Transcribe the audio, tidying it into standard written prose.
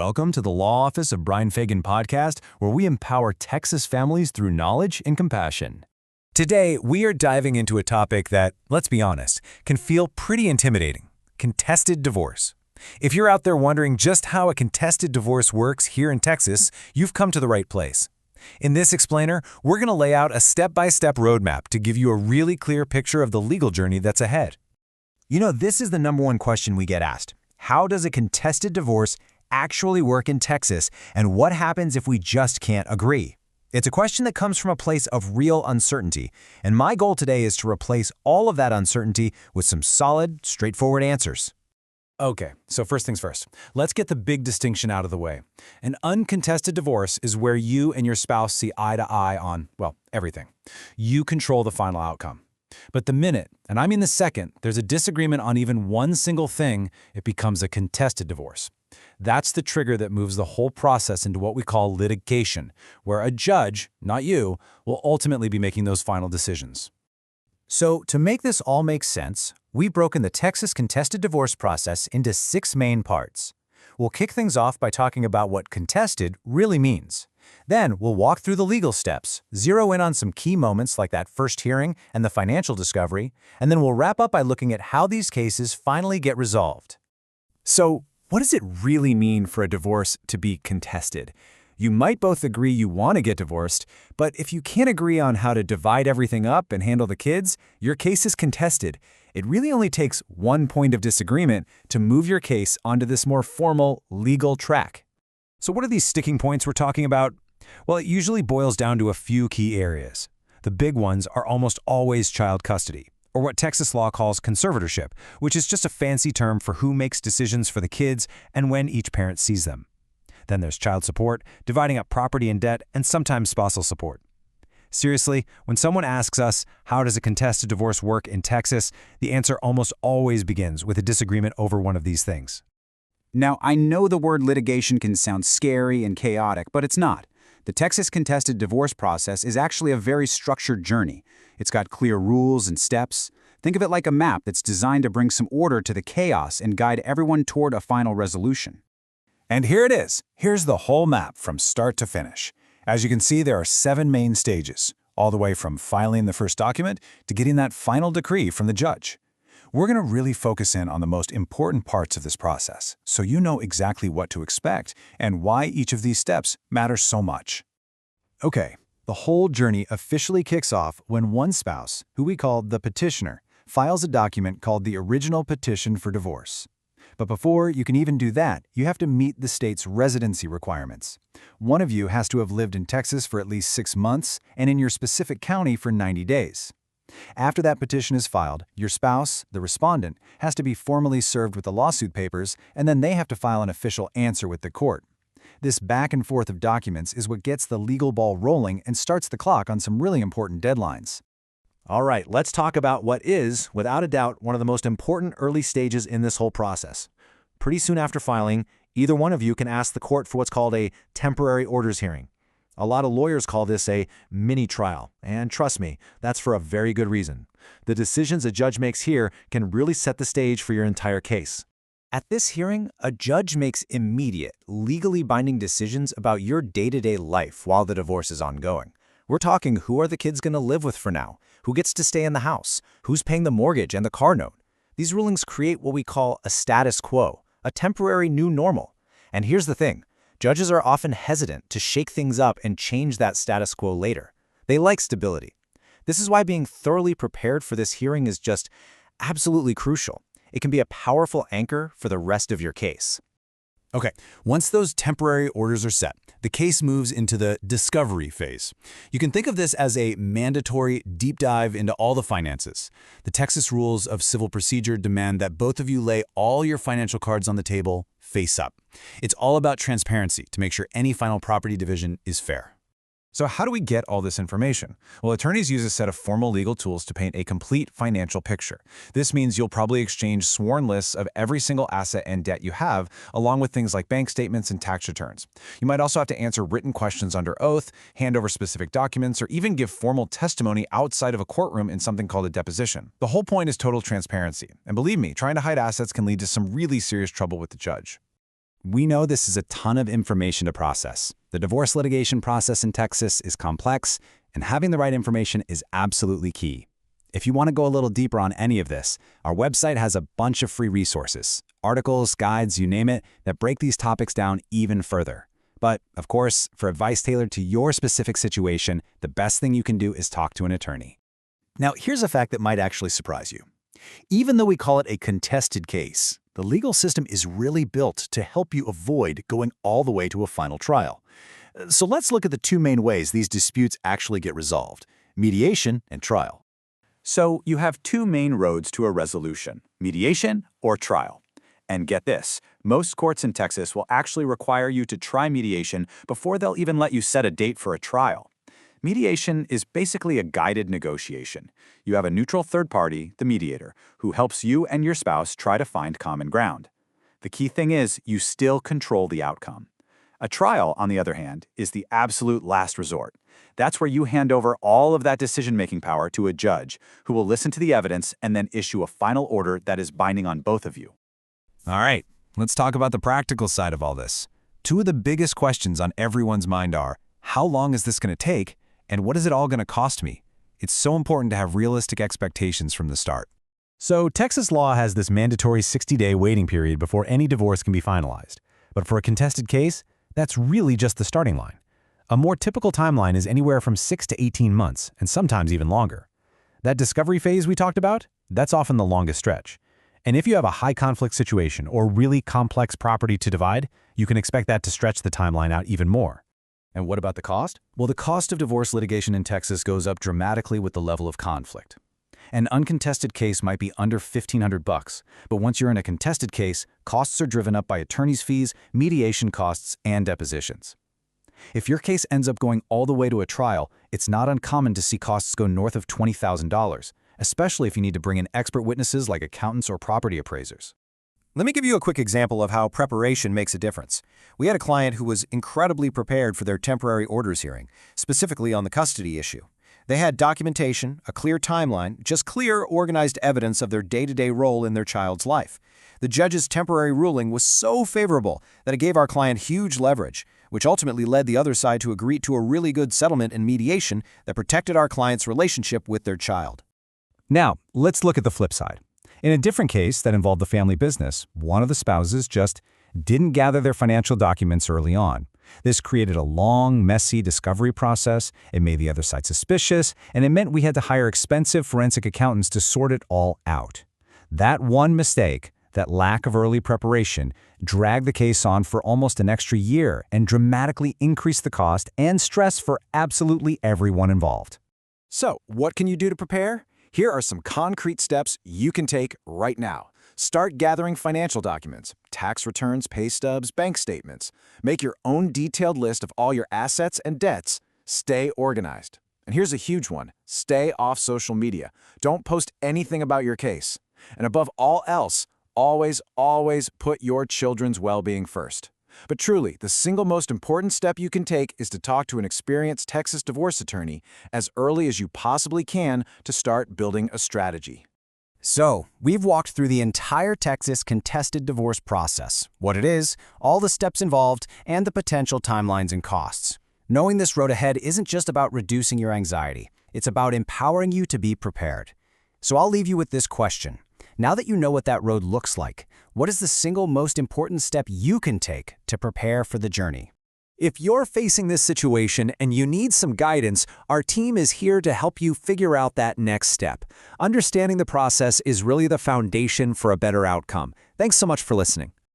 Welcome to the Law Office of Brian Fagan podcast, where we empower Texas families through knowledge and compassion. Today, we are diving into a topic that, let's be honest, can feel pretty intimidating: contested divorce. If you're out there wondering just how a contested divorce works here in Texas, you've come to the right place. In this explainer, we're going to lay out a step-by-step roadmap to give you a really clear picture of the legal journey that's ahead. You know, this is the number one question we get asked. How does a contested divorce actually work in Texas, and what happens if we just can't agree? It's a question that comes from a place of real uncertainty, and my goal today is to replace all of that uncertainty with some solid, straightforward answers. Okay, so first things first, let's get the big distinction out of the way. An uncontested divorce is where you and your spouse see eye to eye on, well, everything. You control the final outcome. But the minute, and I mean the second, there's a disagreement on even one single thing, it becomes a contested divorce. That's the trigger that moves the whole process into what we call litigation, where a judge, not you, will ultimately be making those final decisions. So, to make this all make sense, we've broken the Texas contested divorce process into 6 main parts. We'll kick things off by talking about what contested really means. Then, we'll walk through the legal steps, zero in on some key moments like that first hearing and the financial discovery, and then we'll wrap up by looking at how these cases finally get resolved. So, what does it really mean for a divorce to be contested? You might both agree you want to get divorced, but if you can't agree on how to divide everything up and handle the kids, your case is contested. It really only takes one point of disagreement to move your case onto this more formal legal track. So what are these sticking points we're talking about? Well, it usually boils down to a few key areas. The big ones are almost always child custody, or what Texas law calls conservatorship, which is just a fancy term for who makes decisions for the kids and when each parent sees them. Then there's child support, dividing up property and debt, and sometimes spousal support. Seriously, when someone asks us, how does a contested divorce work in Texas, the answer almost always begins with a disagreement over one of these things. Now, I know the word litigation can sound scary and chaotic, but it's not. The Texas contested divorce process is actually a very structured journey. It's got clear rules and steps. Think of it like a map that's designed to bring some order to the chaos and guide everyone toward a final resolution. And here it is. Here's the whole map from start to finish. As you can see, there are 7 main stages, all the way from filing the first document to getting that final decree from the judge. We're going to really focus in on the most important parts of this process, so you know exactly what to expect and why each of these steps matters so much. Okay, the whole journey officially kicks off when one spouse, who we call the petitioner, files a document called the original petition for divorce. But before you can even do that, you have to meet the state's residency requirements. One of you has to have lived in Texas for at least 6 months and in your specific county for 90 days. After that petition is filed, your spouse, the respondent, has to be formally served with the lawsuit papers, and then they have to file an official answer with the court. This back and forth of documents is what gets the legal ball rolling and starts the clock on some really important deadlines. All right, let's talk about what is, without a doubt, one of the most important early stages in this whole process. Pretty soon after filing, either one of you can ask the court for what's called a temporary orders hearing. A lot of lawyers call this a mini-trial, and trust me, that's for a very good reason. The decisions a judge makes here can really set the stage for your entire case. At this hearing, a judge makes immediate, legally binding decisions about your day-to-day life while the divorce is ongoing. We're talking who are the kids going to live with for now, who gets to stay in the house, who's paying the mortgage and the car note. These rulings create what we call a status quo, a temporary new normal. And here's the thing. Judges are often hesitant to shake things up and change that status quo later. They like stability. This is why being thoroughly prepared for this hearing is just absolutely crucial. It can be a powerful anchor for the rest of your case. Okay, once those temporary orders are set, the case moves into the discovery phase. You can think of this as a mandatory deep dive into all the finances. The Texas rules of civil procedure demand that both of you lay all your financial cards on the table face up. It's all about transparency to make sure any final property division is fair. So how do we get all this information? Well, attorneys use a set of formal legal tools to paint a complete financial picture. This means you'll probably exchange sworn lists of every single asset and debt you have, along with things like bank statements and tax returns. You might also have to answer written questions under oath, hand over specific documents, or even give formal testimony outside of a courtroom in something called a deposition. The whole point is total transparency. And believe me, trying to hide assets can lead to some really serious trouble with the judge. We know this is a ton of information to process. The divorce litigation process in Texas is complex, and having the right information is absolutely key. If you want to go a little deeper on any of this, our website has a bunch of free resources, articles, guides, you name it, that break these topics down even further. But, of course, for advice tailored to your specific situation, the best thing you can do is talk to an attorney. Now, here's a fact that might actually surprise you. Even though we call it a contested case, the legal system is really built to help you avoid going all the way to a final trial. So let's look at the two main ways these disputes actually get resolved: mediation and trial. So you have two main roads to a resolution: mediation or trial. And get this, most courts in Texas will actually require you to try mediation before they'll even let you set a date for a trial. Mediation is basically a guided negotiation. You have a neutral third party, the mediator, who helps you and your spouse try to find common ground. The key thing is you still control the outcome. A trial, on the other hand, is the absolute last resort. That's where you hand over all of that decision-making power to a judge who will listen to the evidence and then issue a final order that is binding on both of you. All right, let's talk about the practical side of all this. Two of the biggest questions on everyone's mind are, how long is this going to take, and what is it all going to cost me? It's so important to have realistic expectations from the start. So Texas law has this mandatory 60-day waiting period before any divorce can be finalized. But for a contested case, that's really just the starting line. A more typical timeline is anywhere from 6 to 18 months, and sometimes even longer. That discovery phase we talked about, that's often the longest stretch. And if you have a high-conflict situation or really complex property to divide, you can expect that to stretch the timeline out even more. And what about the cost? Well, the cost of divorce litigation in Texas goes up dramatically with the level of conflict. An uncontested case might be under $1,500, but once you're in a contested case, costs are driven up by attorney's fees, mediation costs, and depositions. If your case ends up going all the way to a trial, it's not uncommon to see costs go north of $20,000, especially if you need to bring in expert witnesses like accountants or property appraisers. Let me give you a quick example of how preparation makes a difference. We had a client who was incredibly prepared for their temporary orders hearing, specifically on the custody issue. They had documentation, a clear timeline, just clear, organized evidence of their day-to-day role in their child's life. The judge's temporary ruling was so favorable that it gave our client huge leverage, which ultimately led the other side to agree to a really good settlement and mediation that protected our client's relationship with their child. Now, let's look at the flip side. In a different case that involved the family business, one of the spouses just didn't gather their financial documents early on. This created a long, messy discovery process, it made the other side suspicious, and it meant we had to hire expensive forensic accountants to sort it all out. That one mistake, that lack of early preparation, dragged the case on for almost an extra year and dramatically increased the cost and stress for absolutely everyone involved. So, what can you do to prepare? Here are some concrete steps you can take right now. Start gathering financial documents, tax returns, pay stubs, bank statements. Make your own detailed list of all your assets and debts. Stay organized. And here's a huge one. Stay off social media. Don't post anything about your case. And above all else, always put your children's well-being first. But truly, the single most important step you can take is to talk to an experienced Texas divorce attorney as early as you possibly can to start building a strategy. So, we've walked through the entire Texas contested divorce process, what it is, all the steps involved, and the potential timelines and costs. Knowing this road ahead isn't just about reducing your anxiety. It's about empowering you to be prepared. So I'll leave you with this question. Now that you know what that road looks like, what is the single most important step you can take to prepare for the journey? If you're facing this situation and you need some guidance, our team is here to help you figure out that next step. Understanding the process is really the foundation for a better outcome. Thanks so much for listening.